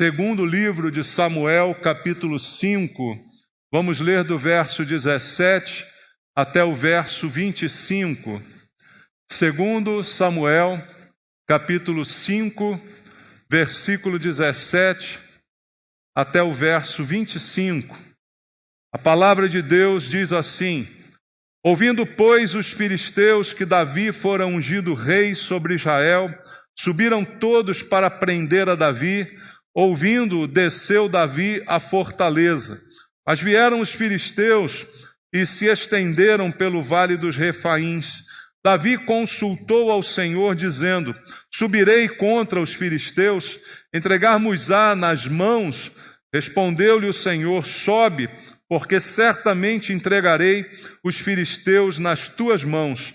Segundo livro de Samuel, capítulo 5, vamos ler do verso 17 até o verso 25. Segundo Samuel, capítulo 5, versículo 17 até o verso 25. A palavra de Deus diz assim: ouvindo, pois, os filisteus que Davi fora ungido rei sobre Israel, subiram todos para prender a Davi. Ouvindo, desceu Davi à fortaleza. Mas vieram os filisteus e se estenderam pelo vale dos Refaíns. Davi consultou ao Senhor, dizendo: subirei contra os filisteus, entregar-mos-á nas mãos. Respondeu-lhe o Senhor: sobe, porque certamente entregarei os filisteus nas tuas mãos.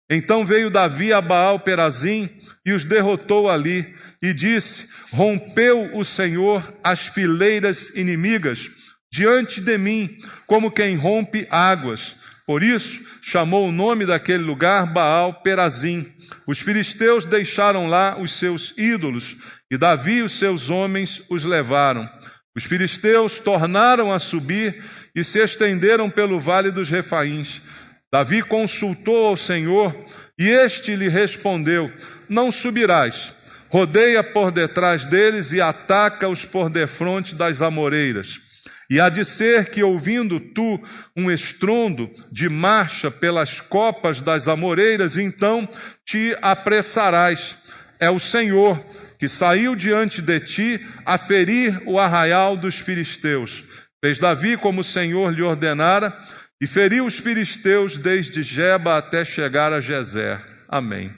Então veio Davi a Baal-Perazim e os derrotou ali, e disse: rompeu o Senhor as fileiras inimigas diante de mim, como quem rompe águas. Por isso chamou o nome daquele lugar Baal-Perazim. Os filisteus deixaram lá os seus ídolos, e Davi e os seus homens os levaram. Os filisteus tornaram a subir e se estenderam pelo vale dos Refaíns. Davi consultou ao Senhor, e este lhe respondeu: não subirás. Rodeia por detrás deles e ataca-os por defronte das amoreiras. E há de ser que, ouvindo tu um estrondo de marcha pelas copas das amoreiras, então te apressarás. É o Senhor que saiu diante de ti a ferir o arraial dos filisteus. Fez Davi como o Senhor lhe ordenara, e feriu os filisteus desde Geba até chegar a Gezer. Amém.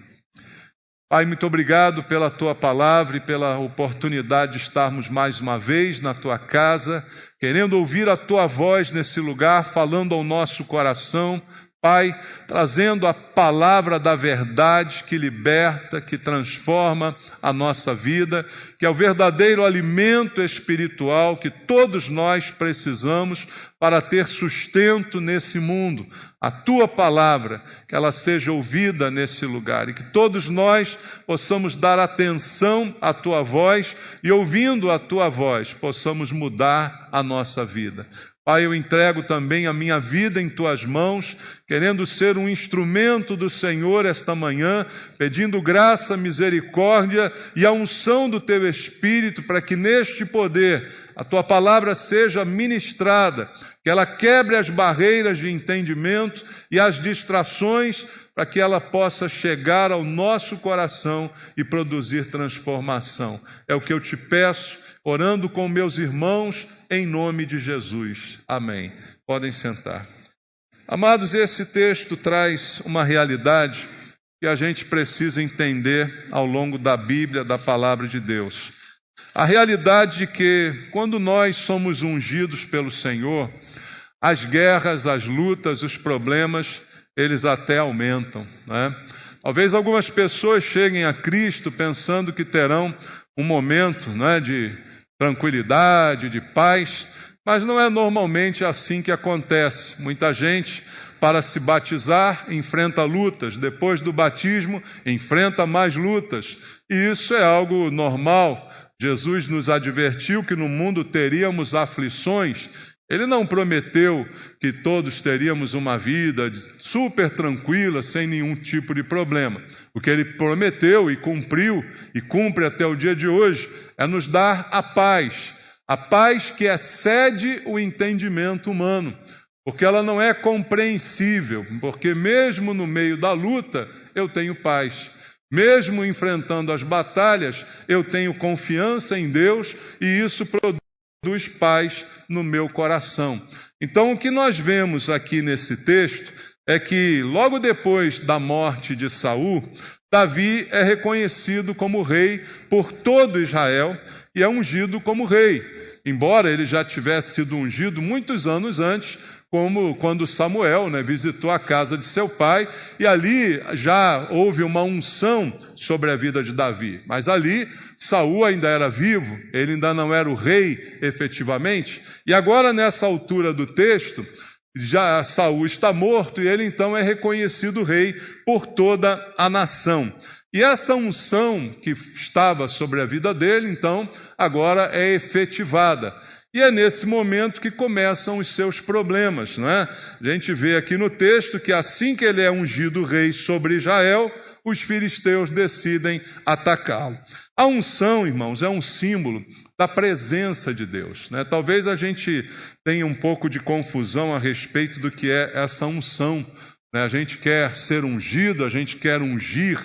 Pai, muito obrigado pela Tua palavra e pela oportunidade de estarmos mais uma vez na Tua casa, querendo ouvir a Tua voz nesse lugar, falando ao nosso coração. Pai, trazendo a palavra da verdade que liberta, que transforma a nossa vida, que é o verdadeiro alimento espiritual que todos nós precisamos para ter sustento nesse mundo. A Tua palavra, que ela seja ouvida nesse lugar e que todos nós possamos dar atenção à Tua voz e, ouvindo a Tua voz, possamos mudar a nossa vida. Pai, eu entrego também a minha vida em Tuas mãos, querendo ser um instrumento do Senhor esta manhã, pedindo graça, misericórdia e a unção do Teu Espírito para que neste poder a Tua palavra seja ministrada, que ela quebre as barreiras de entendimento e as distrações, para que ela possa chegar ao nosso coração e produzir transformação. É o que eu te peço, orando com meus irmãos, em nome de Jesus. Amém. Podem sentar. Amados, esse texto traz uma realidade que a gente precisa entender ao longo da Bíblia, da palavra de Deus. A realidade de que, quando nós somos ungidos pelo Senhor, as guerras, as lutas, os problemas, eles até aumentam, né? Talvez algumas pessoas cheguem a Cristo pensando que terão um momento, né, de tranquilidade, de paz, mas não é normalmente assim que acontece. Muita gente, para se batizar, enfrenta lutas, depois do batismo, enfrenta mais lutas, e isso é algo normal. Jesus nos advertiu que no mundo teríamos aflições. Ele não prometeu que todos teríamos uma vida super tranquila, sem nenhum tipo de problema. O que Ele prometeu e cumpriu, e cumpre até o dia de hoje, é nos dar a paz que excede o entendimento humano, porque ela não é compreensível, porque mesmo no meio da luta, eu tenho paz. Mesmo enfrentando as batalhas, eu tenho confiança em Deus, e isso produz paz no meu coração. Então, o que nós vemos aqui nesse texto é que, logo depois da morte de Saul, Davi é reconhecido como rei por todo Israel e é ungido como rei, embora ele já tivesse sido ungido muitos anos antes, como quando Samuel, visitou a casa de seu pai, e ali já houve uma unção sobre a vida de Davi. Mas ali Saul ainda era vivo, ele ainda não era o rei efetivamente, e agora nessa altura do texto, já Saul está morto, e ele então é reconhecido rei por toda a nação. E essa unção que estava sobre a vida dele, então, agora é efetivada. E é nesse momento que começam os seus problemas, não é? A gente vê aqui no texto que assim que ele é ungido rei sobre Israel, os filisteus decidem atacá-lo. A unção, irmãos, é um símbolo da presença de Deus, né? Talvez a gente tenha um pouco de confusão a respeito do que é essa unção, né? A gente quer ser ungido, a gente quer ungir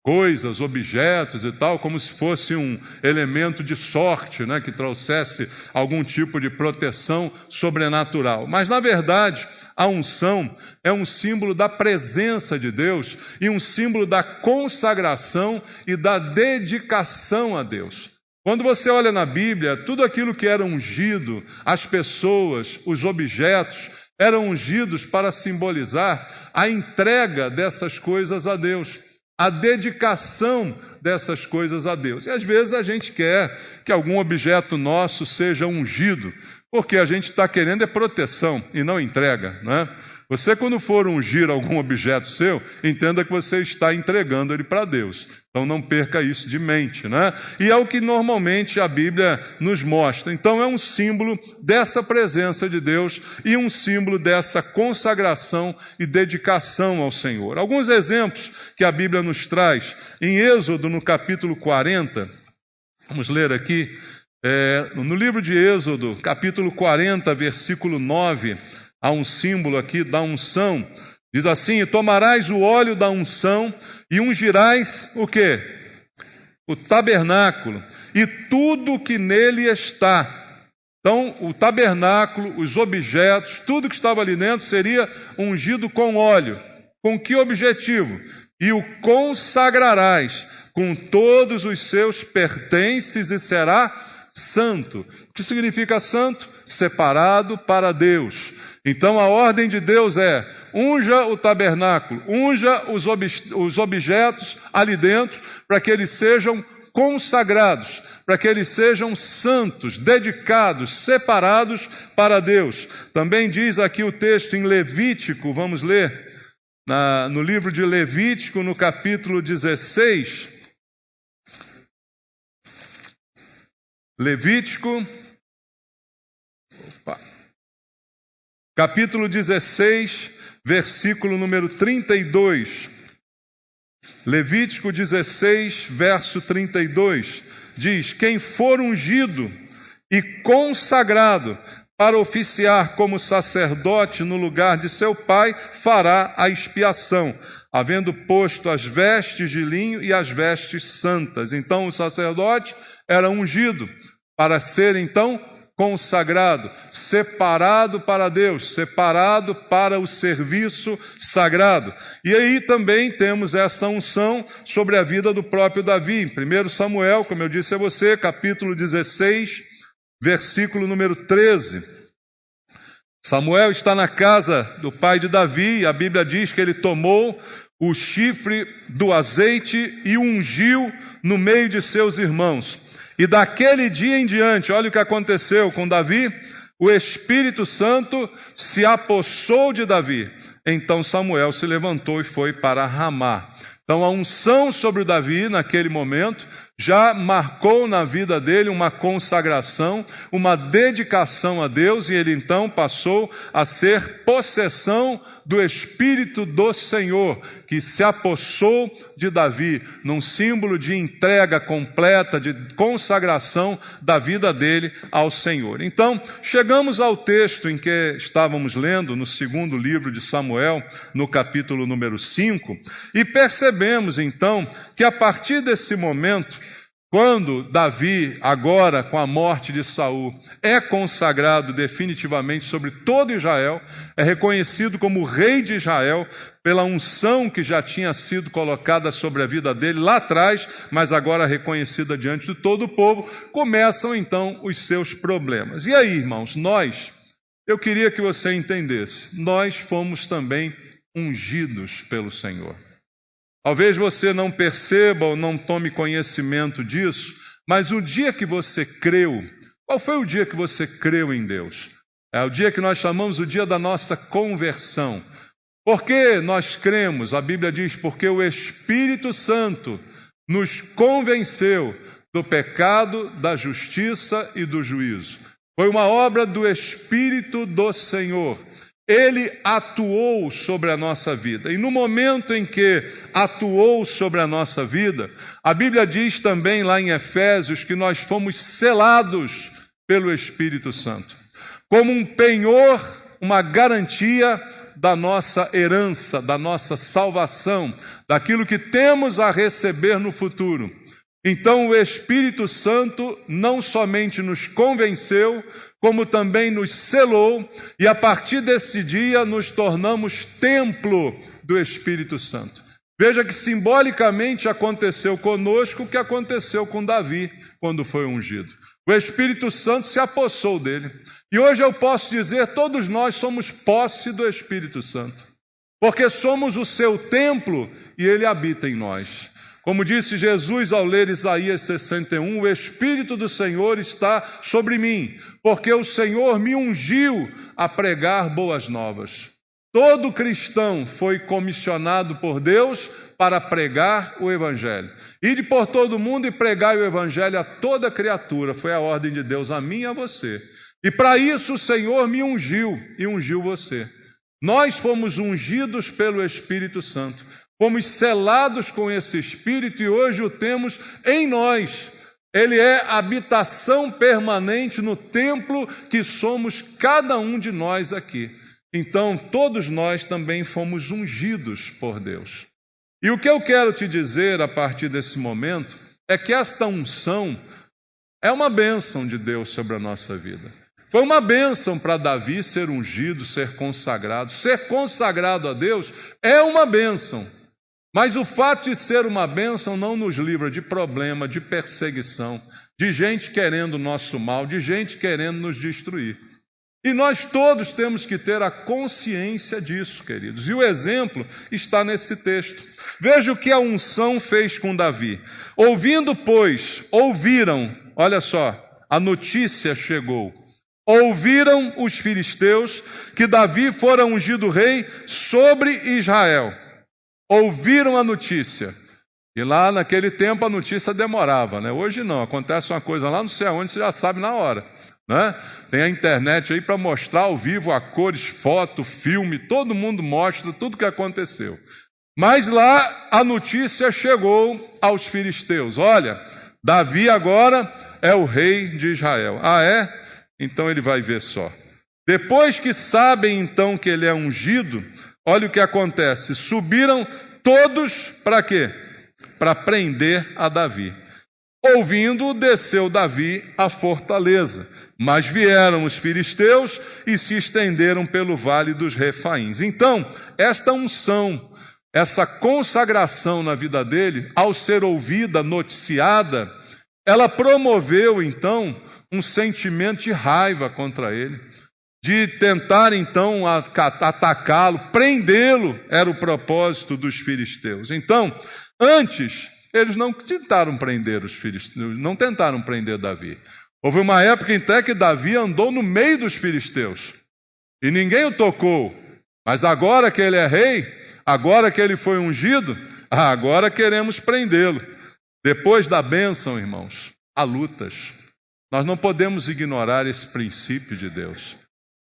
coisas, objetos e tal, como se fosse um elemento de sorte, né, que trouxesse algum tipo de proteção sobrenatural. Mas, na verdade, a unção é um símbolo da presença de Deus e um símbolo da consagração e da dedicação a Deus. Quando você olha na Bíblia, tudo aquilo que era ungido, as pessoas, os objetos, eram ungidos para simbolizar a entrega dessas coisas a Deus, a dedicação dessas coisas a Deus. E às vezes a gente quer que algum objeto nosso seja ungido, porque a gente está querendo é proteção e não entrega, né? Você, quando for ungir algum objeto seu, entenda que você está entregando ele para Deus. Então não perca isso de mente, né? E é o que normalmente a Bíblia nos mostra. Então é um símbolo dessa presença de Deus e um símbolo dessa consagração e dedicação ao Senhor. Alguns exemplos que a Bíblia nos traz. Em Êxodo, no capítulo 40, vamos ler aqui, no livro de Êxodo, capítulo 40, versículo 9, há um símbolo aqui da unção. Diz assim: e tomarás o óleo da unção e ungirás o quê? O tabernáculo e tudo que nele está. Então, o tabernáculo, os objetos, tudo que estava ali dentro seria ungido com óleo. Com que objetivo? E o consagrarás com todos os seus pertences e será santo. O que significa santo? Separado para Deus. Então a ordem de Deus é: unja o tabernáculo, unja os objetos ali dentro, para que eles sejam consagrados, para que eles sejam santos, dedicados, separados para Deus. Também diz aqui o texto em Levítico, vamos ler, no livro de Levítico, no capítulo 16. Levítico, capítulo 16, versículo número 32. Levítico 16, verso 32, diz: quem for ungido e consagrado para oficiar como sacerdote no lugar de seu pai, fará a expiação, havendo posto as vestes de linho e as vestes santas. Então o sacerdote era ungido para ser então consagrado, separado para Deus, separado para o serviço sagrado. E aí também temos essa unção sobre a vida do próprio Davi. Em 1 Samuel, como eu disse a você, capítulo 16, versículo número 13. Samuel está na casa do pai de Davi, e a Bíblia diz que ele tomou o chifre do azeite e ungiu no meio de seus irmãos. E daquele dia em diante, olha o que aconteceu com Davi: o Espírito Santo se apossou de Davi. Então Samuel se levantou e foi para Ramá. Então a unção sobre o Davi naquele momento já marcou na vida dele uma consagração, uma dedicação a Deus, e ele então passou a ser possessão do Espírito do Senhor, que se apossou de Davi, num símbolo de entrega completa, de consagração da vida dele ao Senhor. Então, chegamos ao texto em que estávamos lendo, no segundo livro de Samuel, no capítulo número 5, e percebemos então que a partir desse momento, quando Davi, agora com a morte de Saul, é consagrado definitivamente sobre todo Israel, é reconhecido como rei de Israel pela unção que já tinha sido colocada sobre a vida dele lá atrás, mas agora reconhecida diante de todo o povo, começam então os seus problemas. E aí, irmãos, eu queria que você entendesse, nós fomos também ungidos pelo Senhor. Talvez você não perceba ou não tome conhecimento disso, mas o dia que você creu, qual foi o dia que você creu em Deus? É o dia que nós chamamos o dia da nossa conversão. Porque nós cremos, a Bíblia diz, porque o Espírito Santo nos convenceu do pecado, da justiça e do juízo. Foi uma obra do Espírito do Senhor. Ele atuou sobre a nossa vida. E no momento em que atuou sobre a nossa vida, a Bíblia diz também lá em Efésios que nós fomos selados pelo Espírito Santo, como um penhor, uma garantia da nossa herança, da nossa salvação, daquilo que temos a receber no futuro. Então o Espírito Santo não somente nos convenceu, como também nos selou, e a partir desse dia nos tornamos templo do Espírito Santo. Veja que simbolicamente aconteceu conosco o que aconteceu com Davi quando foi ungido. O Espírito Santo se apossou dele. E hoje eu posso dizer, todos nós somos posse do Espírito Santo, porque somos o seu templo e ele habita em nós. Como disse Jesus ao ler Isaías 61, o Espírito do Senhor está sobre mim, porque o Senhor me ungiu a pregar boas novas. Todo cristão foi comissionado por Deus para pregar o Evangelho. Ide por todo mundo e pregai o Evangelho a toda criatura. Foi a ordem de Deus a mim e a você. E para isso o Senhor me ungiu e ungiu você. Nós fomos ungidos pelo Espírito Santo. Fomos selados com esse Espírito e hoje o temos em nós. Ele é habitação permanente no templo que somos cada um de nós aqui. Então, todos nós também fomos ungidos por Deus. E o que eu quero te dizer a partir desse momento é que esta unção é uma bênção de Deus sobre a nossa vida. Foi uma bênção para Davi ser ungido, ser consagrado. Ser consagrado a Deus é uma bênção. Mas o fato de ser uma bênção não nos livra de problema, de perseguição, de gente querendo o nosso mal, de gente querendo nos destruir. E nós todos temos que ter a consciência disso, queridos. E o exemplo está nesse texto. Veja o que a unção fez com Davi. Ouviram, olha só, a notícia chegou. Ouviram os filisteus que Davi fora ungido rei sobre Israel. Ouviram a notícia. E lá naquele tempo a notícia demorava, né? Hoje não, acontece uma coisa lá não sei aonde, você já sabe na hora, né? Tem a internet aí para mostrar ao vivo a cores, foto, filme, todo mundo mostra tudo o que aconteceu. Mas lá a notícia chegou aos filisteus. Olha, Davi agora é o rei de Israel. Ah, é? Então ele vai ver só. Depois que sabem então que ele é ungido, olha o que acontece. Subiram todos para quê? Para prender a Davi. Ouvindo, desceu Davi à fortaleza. Mas vieram os filisteus e se estenderam pelo vale dos Refaíns. Então, esta unção, essa consagração na vida dele, ao ser ouvida, noticiada, ela promoveu então um sentimento de raiva contra ele, de tentar então atacá-lo, prendê-lo, era o propósito dos filisteus. Então, antes, eles não tentaram prender os filisteus, não tentaram prender Davi. Houve uma época até que Davi andou no meio dos filisteus, e ninguém o tocou, mas agora que ele é rei, agora que ele foi ungido, agora queremos prendê-lo. Depois da bênção, irmãos, há lutas. Nós não podemos ignorar esse princípio de Deus.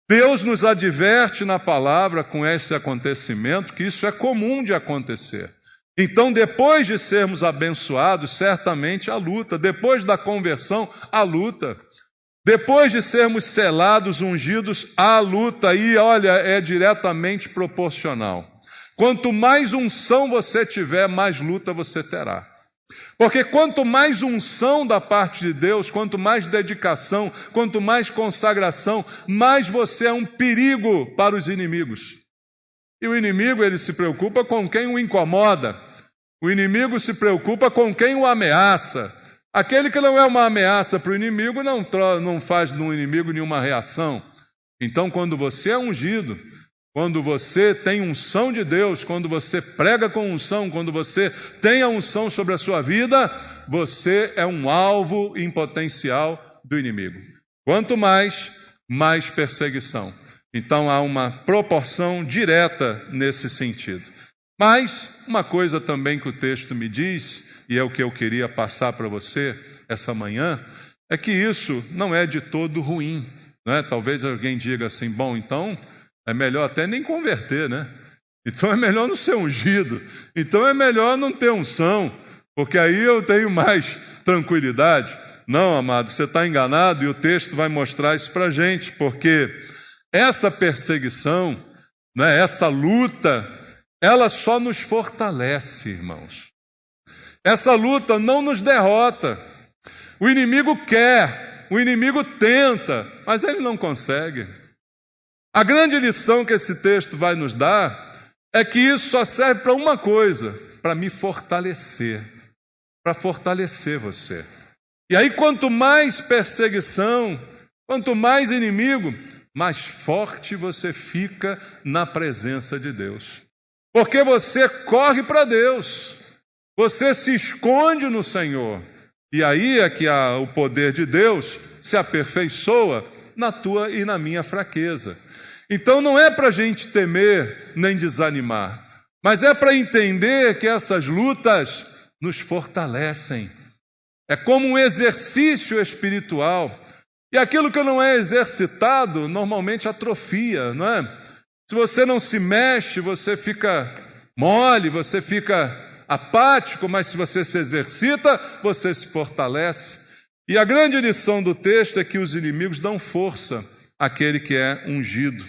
Deus nos adverte na palavra com esse acontecimento, que isso é comum de acontecer. Então, depois de sermos abençoados, certamente há luta. Depois da conversão, há luta. Depois de sermos selados, ungidos, há luta. E, olha, é diretamente proporcional. Quanto mais unção você tiver, mais luta você terá. Porque quanto mais unção da parte de Deus, quanto mais dedicação, quanto mais consagração, mais você é um perigo para os inimigos. E o inimigo, ele se preocupa com quem o incomoda. O inimigo se preocupa com quem o ameaça. Aquele que não é uma ameaça para o inimigo não faz no inimigo nenhuma reação. Então, quando você é ungido, quando você tem unção de Deus, quando você prega com unção, quando você tem a unção sobre a sua vida, você é um alvo em potencial do inimigo. Quanto mais, mais perseguição. Então há uma proporção direta nesse sentido. Mas uma coisa também que o texto me diz, e é o que eu queria passar para você essa manhã, é que isso não é de todo ruim, né? Talvez alguém diga assim, bom, então é melhor até nem converter, né? Então é melhor não ser ungido, então é melhor não ter unção, porque aí eu tenho mais tranquilidade. Não, amado, você está enganado e o texto vai mostrar isso para a gente, porque essa perseguição, né, essa luta, ela só nos fortalece, irmãos. Essa luta não nos derrota. O inimigo quer, o inimigo tenta, mas ele não consegue. A grande lição que esse texto vai nos dar é que isso só serve para uma coisa, para me fortalecer, para fortalecer você. E aí, quanto mais perseguição, quanto mais inimigo, mais forte você fica na presença de Deus. Porque você corre para Deus, você se esconde no Senhor. E aí é que o poder de Deus se aperfeiçoa na tua e na minha fraqueza. Então não é para a gente temer nem desanimar, mas é para entender que essas lutas nos fortalecem. É como um exercício espiritual. E aquilo que não é exercitado, normalmente atrofia, não é? Se você não se mexe, você fica mole, você fica apático, mas se você se exercita, você se fortalece. E a grande lição do texto é que os inimigos dão força àquele que é ungido.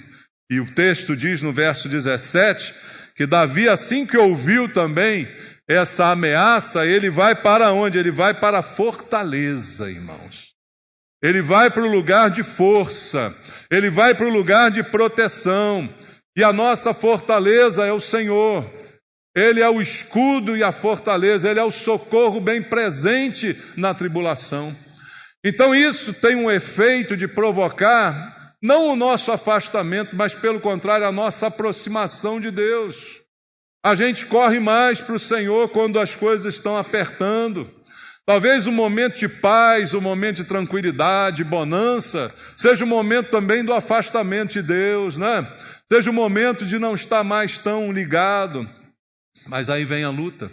E o texto diz no verso 17, que Davi, assim que ouviu também essa ameaça, ele vai para onde? Ele vai para a fortaleza, irmãos. Ele vai para o lugar de força, ele vai para o lugar de proteção. E a nossa fortaleza é o Senhor. Ele é o escudo e a fortaleza, ele é o socorro bem presente na tribulação. Então isso tem um efeito de provocar não o nosso afastamento, mas pelo contrário, a nossa aproximação de Deus. A gente corre mais para o Senhor quando as coisas estão apertando. Talvez um momento de paz, um momento de tranquilidade, bonança, seja um momento também do afastamento de Deus, né? Seja um momento de não estar mais tão ligado. Mas aí vem a luta.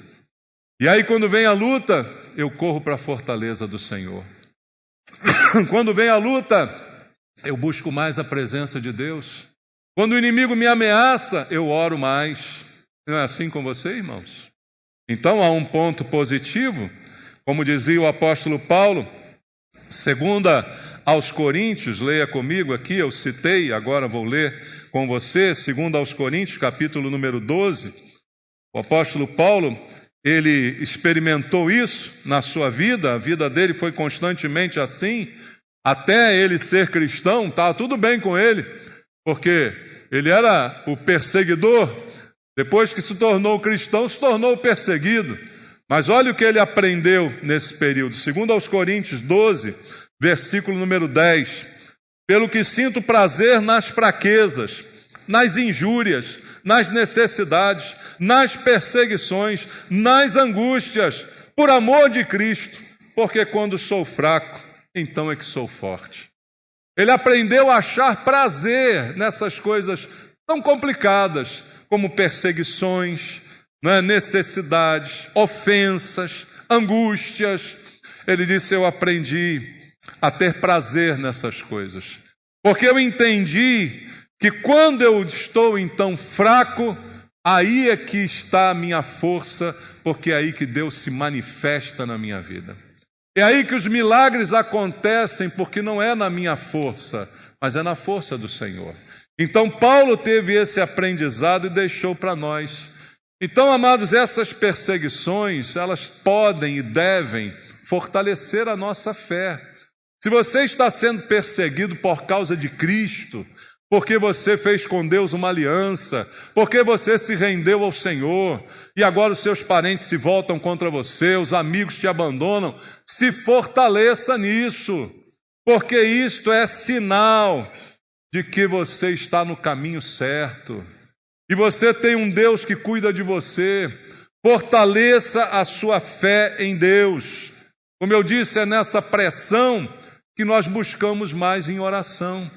E aí quando vem a luta, eu corro para a fortaleza do Senhor. Quando vem a luta, eu busco mais a presença de Deus. Quando o inimigo me ameaça, eu oro mais. Não é assim com você, irmãos? Então há um ponto positivo, como dizia o apóstolo Paulo, 2 aos Coríntios, leia comigo aqui, eu citei, agora vou ler com você, 2 aos Coríntios, capítulo número 12. O apóstolo Paulo, ele experimentou isso na sua vida, a vida dele foi constantemente assim, até ele ser cristão, estava tudo bem com ele, porque ele era o perseguidor, depois que se tornou cristão, se tornou perseguido. Mas olha o que ele aprendeu nesse período. 2 aos Coríntios 12, versículo número 10. Pelo que sinto prazer nas fraquezas, nas injúrias, nas necessidades, nas perseguições, nas angústias, por amor de Cristo, porque quando sou fraco, então é que sou forte. Ele aprendeu a achar prazer nessas coisas tão complicadas, como perseguições, necessidades, ofensas, angústias. Ele disse, eu aprendi a ter prazer nessas coisas, porque eu entendi que quando eu estou então fraco, aí é que está a minha força, porque é aí que Deus se manifesta na minha vida. É aí que os milagres acontecem, porque não é na minha força, mas é na força do Senhor. Então Paulo teve esse aprendizado e deixou para nós. Então, amados, essas perseguições, elas podem e devem fortalecer a nossa fé. Se você está sendo perseguido por causa de Cristo, porque você fez com Deus uma aliança, porque você se rendeu ao Senhor, e agora os seus parentes se voltam contra você, os amigos te abandonam, se fortaleça nisso, porque isto é sinal de que você está no caminho certo, e você tem um Deus que cuida de você. Fortaleça a sua fé em Deus. Como eu disse, é nessa pressão que nós buscamos mais em oração.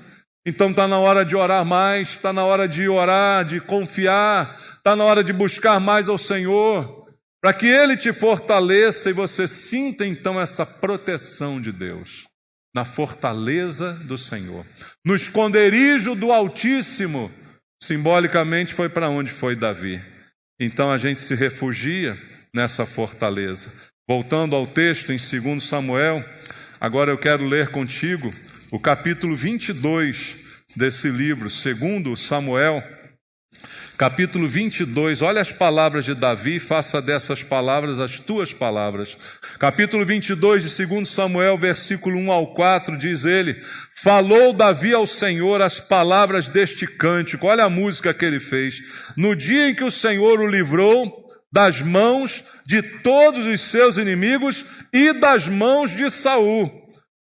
Então está na hora de orar mais, está na hora de orar, de confiar, está na hora de buscar mais ao Senhor, para que Ele te fortaleça e você sinta então essa proteção de Deus, na fortaleza do Senhor. No esconderijo do Altíssimo, simbolicamente foi para onde foi Davi. Então a gente se refugia nessa fortaleza. Voltando ao texto em 2 Samuel, agora eu quero ler contigo o capítulo 22 desse livro, 2 Samuel, capítulo 22. Olha as palavras de Davi, faça dessas palavras as tuas palavras. Capítulo 22 de 2 Samuel, versículo 1 ao 4, diz ele: falou Davi ao Senhor as palavras deste cântico. Olha a música que ele fez. No dia em que o Senhor o livrou das mãos de todos os seus inimigos e das mãos de Saul,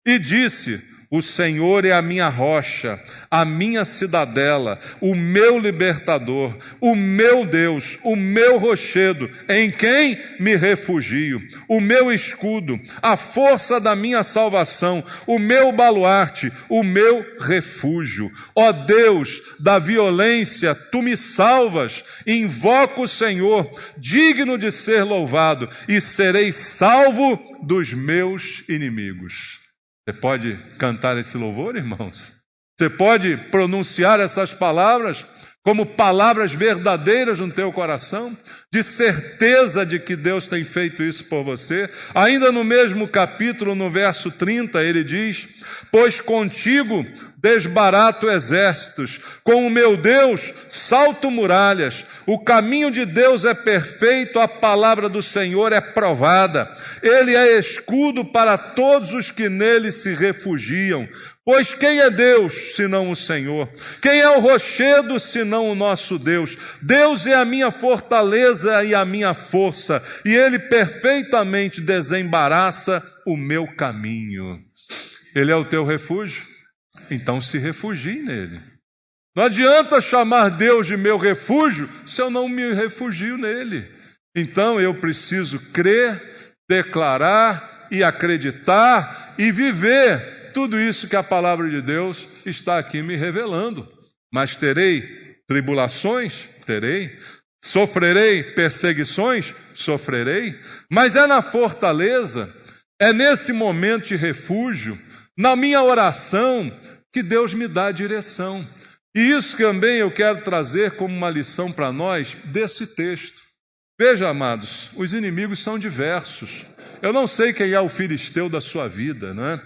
e disse: o Senhor é a minha rocha, a minha cidadela, o meu libertador, o meu Deus, o meu rochedo, em quem me refugio, o meu escudo, a força da minha salvação, o meu baluarte, o meu refúgio. Ó Deus da violência, tu me salvas, invoco o Senhor, digno de ser louvado, e serei salvo dos meus inimigos. Você pode cantar esse louvor, irmãos? Você pode pronunciar essas palavras como palavras verdadeiras no teu coração, de certeza de que Deus tem feito isso por você? Ainda no mesmo capítulo, no verso 30, ele diz: pois contigo desbarato exércitos, com o meu Deus salto muralhas, o caminho de Deus é perfeito, a palavra do Senhor é provada, ele é escudo para todos os que nele se refugiam. Pois quem é Deus, senão o Senhor? Quem é o rochedo, senão o nosso Deus? Deus é a minha fortaleza e a minha força, e Ele perfeitamente desembaraça o meu caminho. Ele é o teu refúgio? Então se refugie nele. Não adianta chamar Deus de meu refúgio se eu não me refugio nele. Então eu preciso crer, declarar e acreditar e viver tudo isso que a palavra de Deus está aqui me revelando. Mas terei tribulações? Terei. Sofrerei perseguições? Sofrerei. Mas é na fortaleza, é nesse momento de refúgio, na minha oração, que Deus me dá a direção. E isso também eu quero trazer como uma lição para nós desse texto. Veja, amados, os inimigos são diversos. Eu não sei quem é o filisteu da sua vida, não é?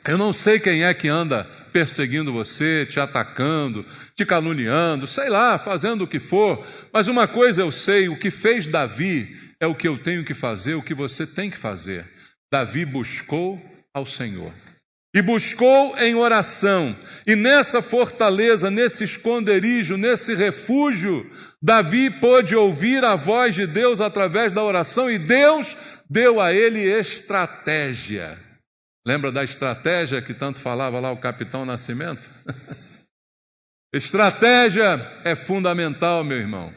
Eu não sei quem é que anda perseguindo você, te atacando, te caluniando, sei lá, fazendo o que for. Mas uma coisa eu sei, o que fez Davi é o que eu tenho que fazer, o que você tem que fazer. Davi buscou ao Senhor. E buscou em oração. E nessa fortaleza, nesse esconderijo, nesse refúgio, Davi pôde ouvir a voz de Deus através da oração. E Deus deu a ele estratégia. Lembra da estratégia que tanto falava lá o capitão Nascimento? Estratégia é fundamental, meu irmão.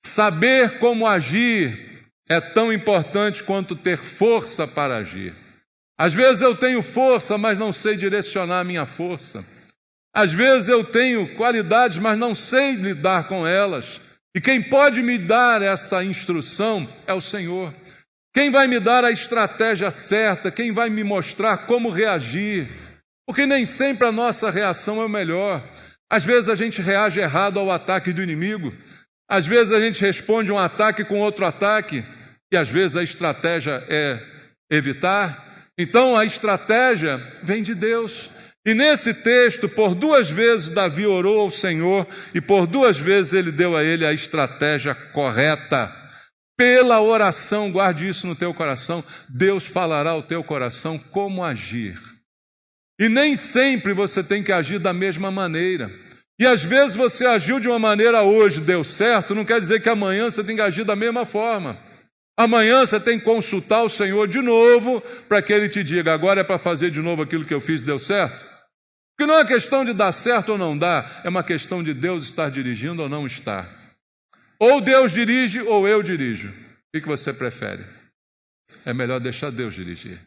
Saber como agir é tão importante quanto ter força para agir. Às vezes eu tenho força, mas não sei direcionar a minha força. Às vezes eu tenho qualidades, mas não sei lidar com elas. E quem pode me dar essa instrução é o Senhor. Quem vai me dar a estratégia certa, quem vai me mostrar como reagir, porque nem sempre a nossa reação é o melhor. Às vezes a gente reage errado ao ataque do inimigo, às vezes a gente responde um ataque com outro ataque, e às vezes a estratégia é evitar. Então a estratégia vem de Deus. E nesse texto, por 2 vezes Davi orou ao Senhor, e por 2 vezes ele deu a ele a estratégia correta. Pela oração, guarde isso no teu coração, Deus falará ao teu coração como agir. E nem sempre você tem que agir da mesma maneira. E às vezes você agiu de uma maneira hoje, deu certo, não quer dizer que amanhã você tem que agir da mesma forma. Amanhã você tem que consultar o Senhor de novo, para que Ele te diga, agora é para fazer de novo aquilo que eu fiz e deu certo. Porque não é questão de dar certo ou não dar, é uma questão de Deus estar dirigindo ou não estar. Ou Deus dirige ou eu dirijo. O que você prefere? É melhor deixar Deus dirigir.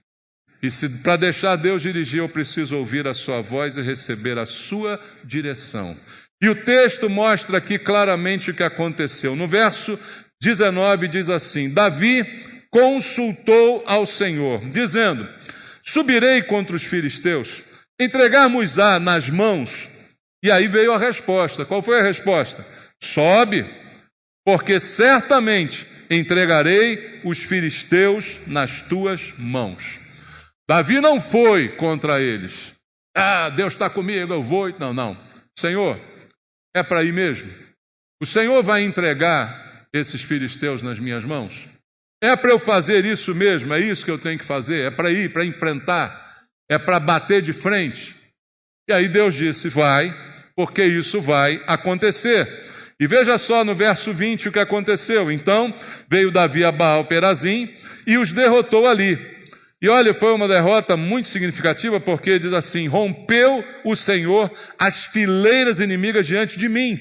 E se para deixar Deus dirigir, eu preciso ouvir a sua voz e receber a sua direção. E o texto mostra aqui claramente o que aconteceu. No verso 19 diz assim: Davi consultou ao Senhor, dizendo: subirei contra os filisteus, entregar-nos-á nas mãos. E aí veio a resposta. Qual foi a resposta? Sobe, porque certamente entregarei os filisteus nas tuas mãos. Davi não foi contra eles. Deus está comigo, eu vou. Não. Senhor, é para ir mesmo? O Senhor vai entregar esses filisteus nas minhas mãos? É para eu fazer isso mesmo? É isso que eu tenho que fazer? É para ir, para enfrentar? É para bater de frente? E aí Deus disse: vai, porque isso vai acontecer. E veja só no verso 20 o que aconteceu. Então veio Davi a Baal-Perazim e os derrotou ali. E olha, foi uma derrota muito significativa, porque diz assim: rompeu o Senhor as fileiras inimigas diante de mim,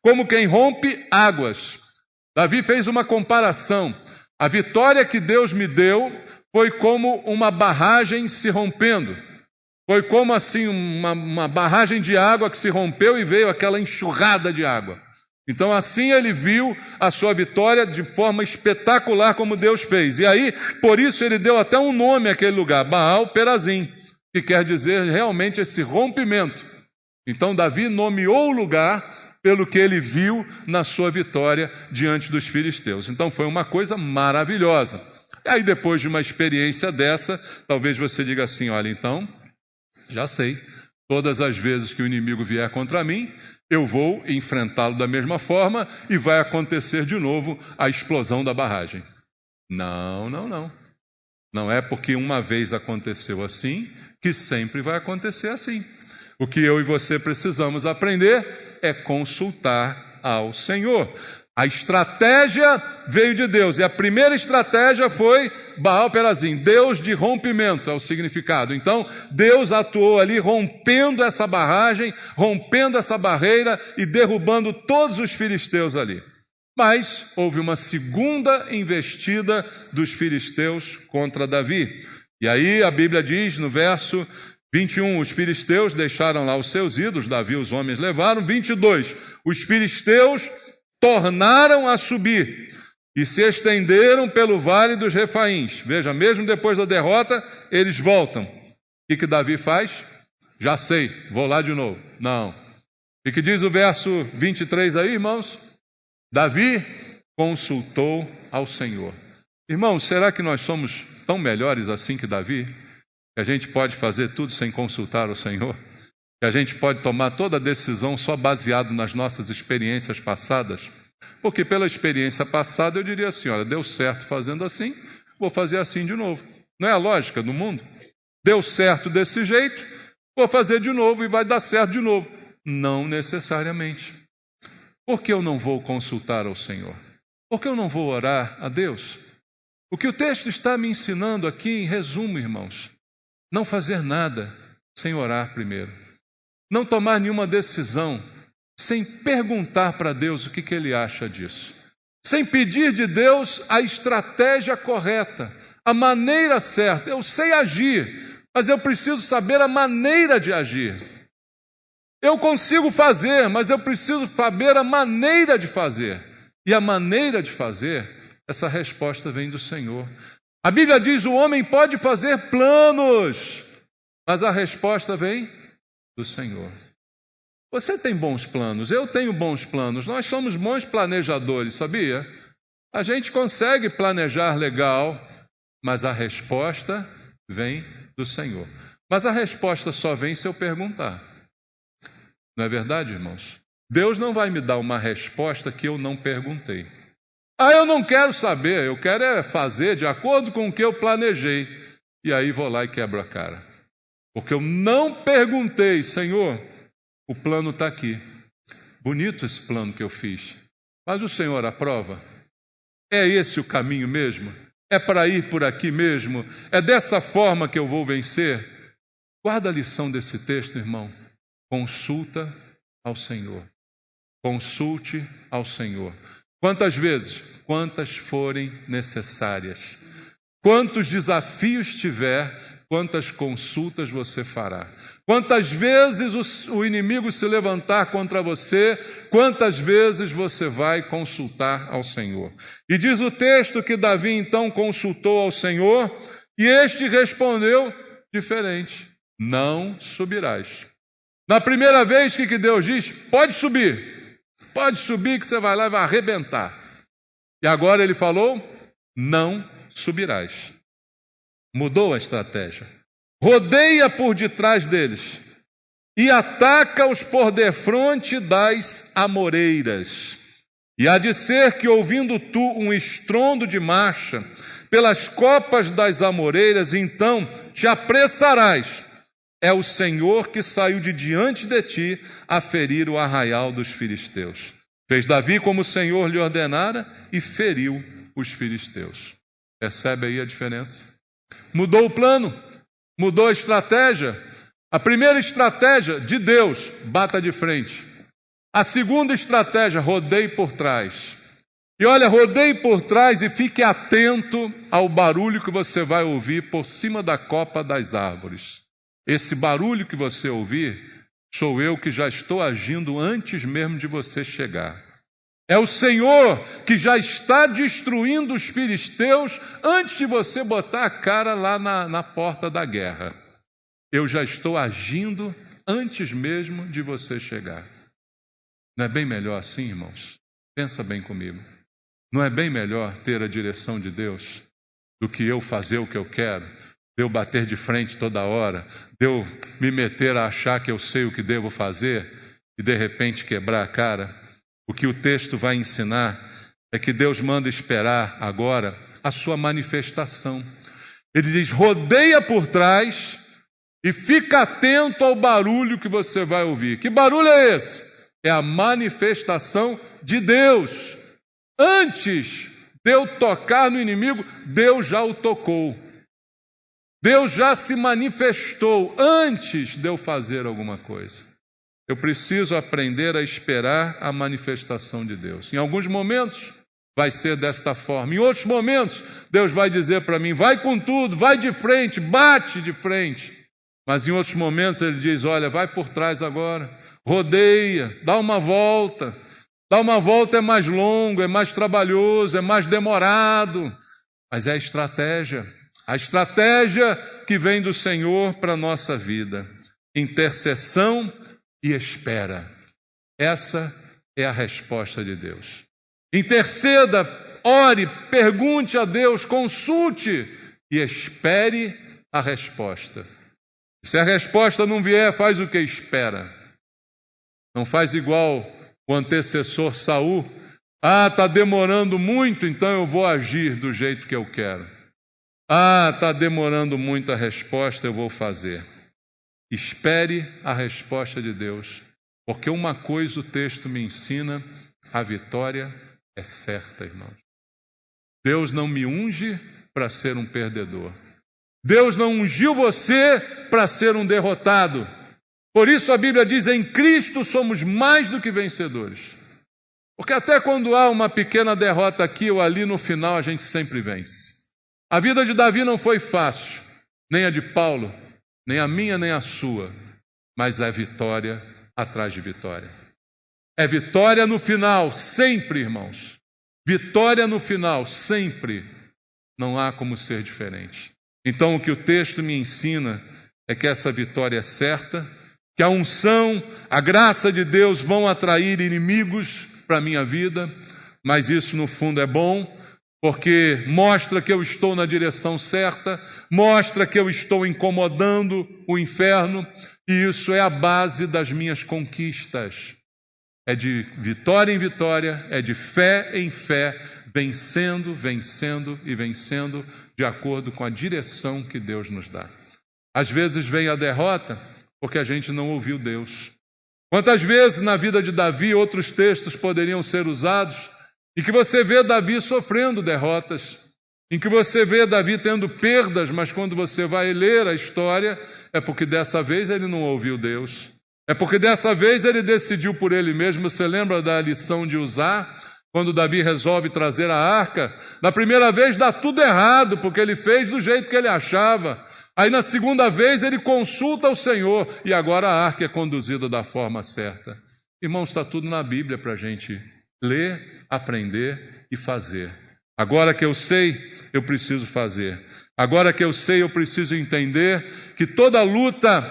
como quem rompe águas. Davi fez uma comparação. A vitória que Deus me deu foi como uma barragem se rompendo. Foi como assim uma barragem de água que se rompeu e veio aquela enxurrada de água. Então assim ele viu a sua vitória de forma espetacular, como Deus fez. E aí, por isso ele deu até um nome àquele lugar, Baal-Perazim, que quer dizer realmente esse rompimento. Então Davi nomeou o lugar pelo que ele viu na sua vitória diante dos filisteus. Então foi uma coisa maravilhosa. E aí depois de uma experiência dessa, talvez você diga assim: olha, então, já sei, todas as vezes que o inimigo vier contra mim, eu vou enfrentá-lo da mesma forma e vai acontecer de novo a explosão da barragem. Não. Não é porque uma vez aconteceu assim que sempre vai acontecer assim. O que eu e você precisamos aprender é consultar ao Senhor. A estratégia veio de Deus, e a primeira estratégia foi Baal-Perazim, Deus de rompimento, é o significado. Então, Deus atuou ali rompendo essa barragem, rompendo essa barreira e derrubando todos os filisteus ali. Mas houve uma segunda investida dos filisteus contra Davi. E aí a Bíblia diz no verso 21, os filisteus deixaram lá os seus ídolos, Davi os homens levaram. 22, os filisteus tornaram a subir e se estenderam pelo vale dos Refaíns. Veja, mesmo depois da derrota, eles voltam. O que Davi faz? Já sei, vou lá de novo. Não. O que diz o verso 23 aí, irmãos? Davi consultou ao Senhor. Irmãos, será que nós somos tão melhores assim que Davi? Que a gente pode fazer tudo sem consultar o Senhor? Que a gente pode tomar toda a decisão só baseado nas nossas experiências passadas? Porque pela experiência passada eu diria assim: olha, deu certo fazendo assim, vou fazer assim de novo. Não é a lógica do mundo? Deu certo desse jeito, vou fazer de novo e vai dar certo de novo. Não necessariamente. Por que eu não vou consultar ao Senhor? Por que eu não vou orar a Deus? O que o texto está me ensinando aqui, em resumo, irmãos: não fazer nada sem orar primeiro. Não tomar nenhuma decisão sem perguntar para Deus o que Ele acha disso. Sem pedir de Deus a estratégia correta, a maneira certa. Eu sei agir, mas eu preciso saber a maneira de agir. Eu consigo fazer, mas eu preciso saber a maneira de fazer. E a maneira de fazer, essa resposta vem do Senhor. A Bíblia diz: o homem pode fazer planos, mas a resposta vem do Senhor. Você tem bons planos, eu tenho bons planos, nós somos bons planejadores, sabia? A gente consegue planejar legal, mas a resposta vem do Senhor. Mas a resposta só vem se eu perguntar. Não é verdade, irmãos? Deus não vai me dar uma resposta que eu não perguntei. Eu não quero saber, eu quero é fazer de acordo com o que eu planejei. E aí vou lá e quebro a cara. Porque eu não perguntei: Senhor, o plano está aqui. Bonito esse plano que eu fiz. Mas o Senhor aprova? É esse o caminho mesmo? É para ir por aqui mesmo? É dessa forma que eu vou vencer? Guarda a lição desse texto, irmão. Consulta ao Senhor. Consulte ao Senhor. Quantas vezes? Quantas forem necessárias. Quantos desafios tiver, quantas consultas você fará. Quantas vezes o inimigo se levantar contra você, quantas vezes você vai consultar ao Senhor. E diz o texto que Davi então consultou ao Senhor, e este respondeu diferente: não subirás. Na primeira vez, o que Deus diz? Pode subir que você vai lá e vai arrebentar. E agora ele falou: não subirás. Mudou a estratégia. Rodeia por detrás deles e ataca-os por defronte das amoreiras. E há de ser que, ouvindo tu um estrondo de marcha pelas copas das amoreiras, então te apressarás. É o Senhor que saiu de diante de ti a ferir o arraial dos filisteus. Fez Davi como o Senhor lhe ordenara e feriu os filisteus. Percebe aí a diferença? Mudou o plano, mudou a estratégia. A primeira estratégia, de Deus, bata de frente. A segunda estratégia, rodeie por trás. E olha, rodeie por trás e fique atento ao barulho que você vai ouvir por cima da copa das árvores. Esse barulho que você ouvir, sou eu que já estou agindo antes mesmo de você chegar. É o Senhor que já está destruindo os filisteus antes de você botar a cara lá na porta da guerra. Eu já estou agindo antes mesmo de você chegar. Não é bem melhor assim, irmãos? Pensa bem comigo. Não é bem melhor ter a direção de Deus do que eu fazer o que eu quero, de eu bater de frente toda hora, de eu me meter a achar que eu sei o que devo fazer e de repente quebrar a cara? O que o texto vai ensinar é que Deus manda esperar agora a sua manifestação. Ele diz: rodeia por trás e fica atento ao barulho que você vai ouvir. Que barulho é esse? É a manifestação de Deus. Antes de eu tocar no inimigo, Deus já o tocou. Deus já se manifestou antes de eu fazer alguma coisa. Eu preciso aprender a esperar a manifestação de Deus. Em alguns momentos vai ser desta forma. Em outros momentos, Deus vai dizer para mim: vai com tudo, vai de frente, bate de frente. Mas em outros momentos Ele diz: olha, vai por trás agora, rodeia, dá uma volta. Dar uma volta é mais longo, é mais trabalhoso, é mais demorado. Mas é a estratégia que vem do Senhor para a nossa vida. Intercessão e espera. Essa é a resposta de Deus. Interceda, ore, pergunte a Deus, consulte e espere a resposta. Se a resposta não vier, faz o que espera. Não faz igual o antecessor Saul. Está demorando muito, então eu vou agir do jeito que eu quero. Está demorando muito a resposta, eu vou fazer. Espere a resposta de Deus, porque uma coisa o texto me ensina: a vitória é certa, irmãos. Deus não me unge para ser um perdedor. Deus não ungiu você para ser um derrotado. Por isso a Bíblia diz: em Cristo somos mais do que vencedores. Porque até quando há uma pequena derrota aqui ou ali, no final a gente sempre vence. A vida de Davi não foi fácil, nem a de Paulo, nem a minha, nem a sua, mas é vitória atrás de vitória. É vitória no final, sempre, irmãos. Vitória no final, sempre. Não há como ser diferente. Então, o que o texto me ensina é que essa vitória é certa, que a unção, a graça de Deus vão atrair inimigos para a minha vida, mas isso, no fundo, é bom, porque mostra que eu estou na direção certa, mostra que eu estou incomodando o inferno, e isso é a base das minhas conquistas. É de vitória em vitória, é de fé em fé, vencendo, vencendo e vencendo, de acordo com a direção que Deus nos dá. Às vezes vem a derrota porque a gente não ouviu Deus. Quantas vezes na vida de Davi outros textos poderiam ser usados, em que você vê Davi sofrendo derrotas, em que você vê Davi tendo perdas, mas quando você vai ler a história, é porque dessa vez ele não ouviu Deus. É porque dessa vez ele decidiu por ele mesmo. Você lembra da lição de Uzá? Quando Davi resolve trazer a arca, na primeira vez dá tudo errado, porque ele fez do jeito que ele achava. Aí na segunda vez ele consulta o Senhor e agora a arca é conduzida da forma certa. Irmãos, está tudo na Bíblia para a gente ler, aprender e fazer. Agora que eu sei, eu preciso fazer. Agora que eu sei, eu preciso entender que toda luta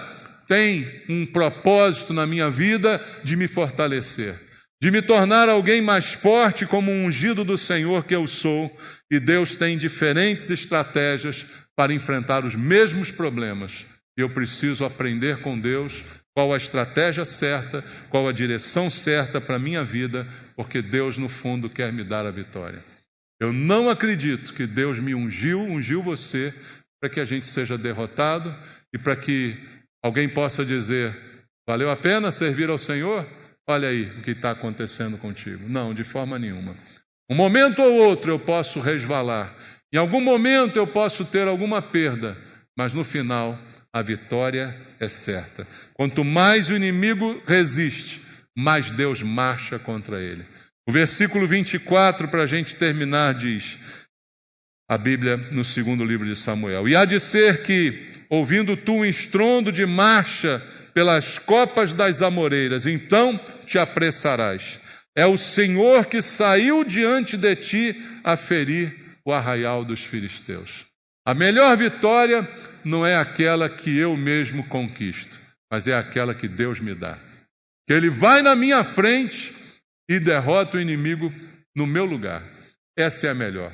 tem um propósito na minha vida de me fortalecer, de me tornar alguém mais forte como um ungido do Senhor que eu sou. E Deus tem diferentes estratégias para enfrentar os mesmos problemas. E eu preciso aprender com Deus qual a estratégia certa, qual a direção certa para a minha vida, porque Deus, no fundo, quer me dar a vitória. Eu não acredito que Deus me ungiu você, para que a gente seja derrotado e para que alguém possa dizer: valeu a pena servir ao Senhor? Olha aí o que está acontecendo contigo. Não, de forma nenhuma. Um momento ou outro eu posso resvalar. Em algum momento eu posso ter alguma perda, mas no final a vitória é certa. Quanto mais o inimigo resiste, mais Deus marcha contra ele. O versículo 24, para a gente terminar, diz a Bíblia no segundo livro de Samuel: e há de ser que, ouvindo tu um estrondo de marcha pelas copas das amoreiras, então te apressarás. É o Senhor que saiu diante de ti a ferir o arraial dos filisteus. A melhor vitória não é aquela que eu mesmo conquisto, mas é aquela que Deus me dá. Que Ele vai na minha frente e derrota o inimigo no meu lugar. Essa é a melhor.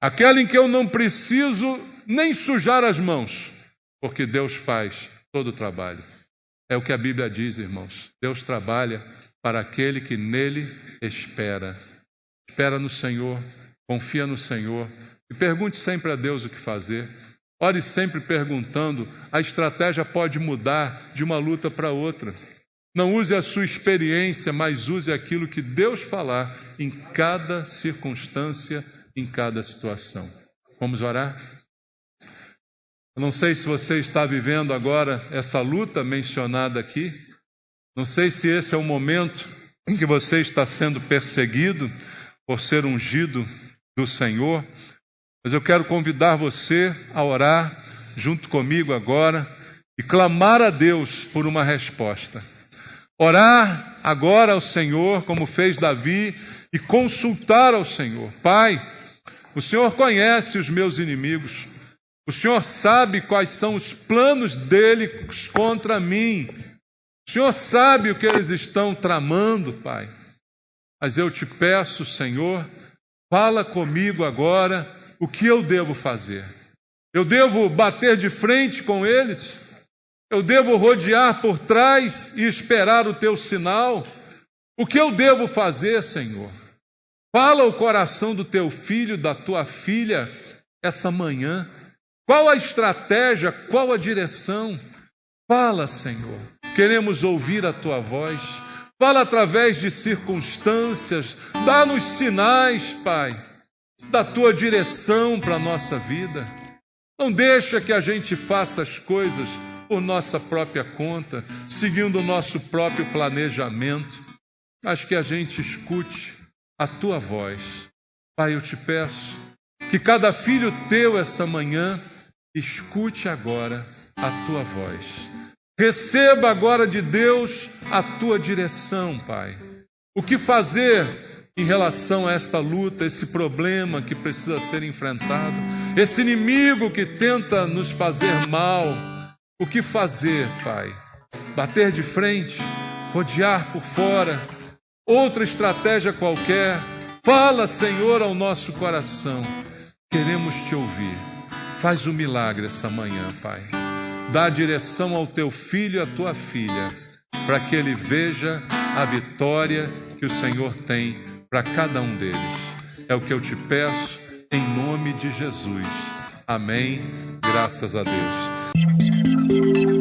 Aquela em que eu não preciso nem sujar as mãos, porque Deus faz todo o trabalho. É o que a Bíblia diz, irmãos. Deus trabalha para aquele que nele espera. Espera no Senhor, confia no Senhor e pergunte sempre a Deus o que fazer. Ore sempre perguntando. A estratégia pode mudar de uma luta para outra. Não use a sua experiência, mas use aquilo que Deus falar em cada circunstância, em cada situação. Vamos orar? Eu não sei se você está vivendo agora essa luta mencionada aqui. Não sei se esse é o momento em que você está sendo perseguido por ser ungido do Senhor. Mas eu quero convidar você a orar junto comigo agora e clamar a Deus por uma resposta. Orar agora ao Senhor, como fez Davi, e consultar ao Senhor. Pai, o Senhor conhece os meus inimigos. O Senhor sabe quais são os planos deles contra mim. O Senhor sabe o que eles estão tramando, Pai. Mas eu te peço, Senhor, fala comigo agora o que eu devo fazer. Eu devo bater de frente com eles? Eu devo rodear por trás e esperar o teu sinal? O que eu devo fazer, Senhor? Fala o coração do teu filho, da tua filha, essa manhã. Qual a estratégia, qual a direção? Fala, Senhor. Queremos ouvir a tua voz. Fala através de circunstâncias. Dá-nos sinais, Pai, da tua direção para a nossa vida. Não deixa que a gente faça as coisas por nossa própria conta, seguindo o nosso próprio planejamento, mas que a gente escute a tua voz. Pai, eu te peço que cada filho teu essa manhã escute agora a tua voz. Receba agora de Deus a tua direção, Pai. O que fazer em relação a esta luta, esse problema que precisa ser enfrentado, esse inimigo que tenta nos fazer mal? O que fazer, Pai? Bater de frente? Rodear por fora? Outra estratégia qualquer? Fala, Senhor, ao nosso coração. Queremos te ouvir. Faz um milagre essa manhã, Pai. Dá direção ao teu filho e à tua filha, para que ele veja a vitória que o Senhor tem para cada um deles. É o que eu te peço, em nome de Jesus. Amém. Graças a Deus.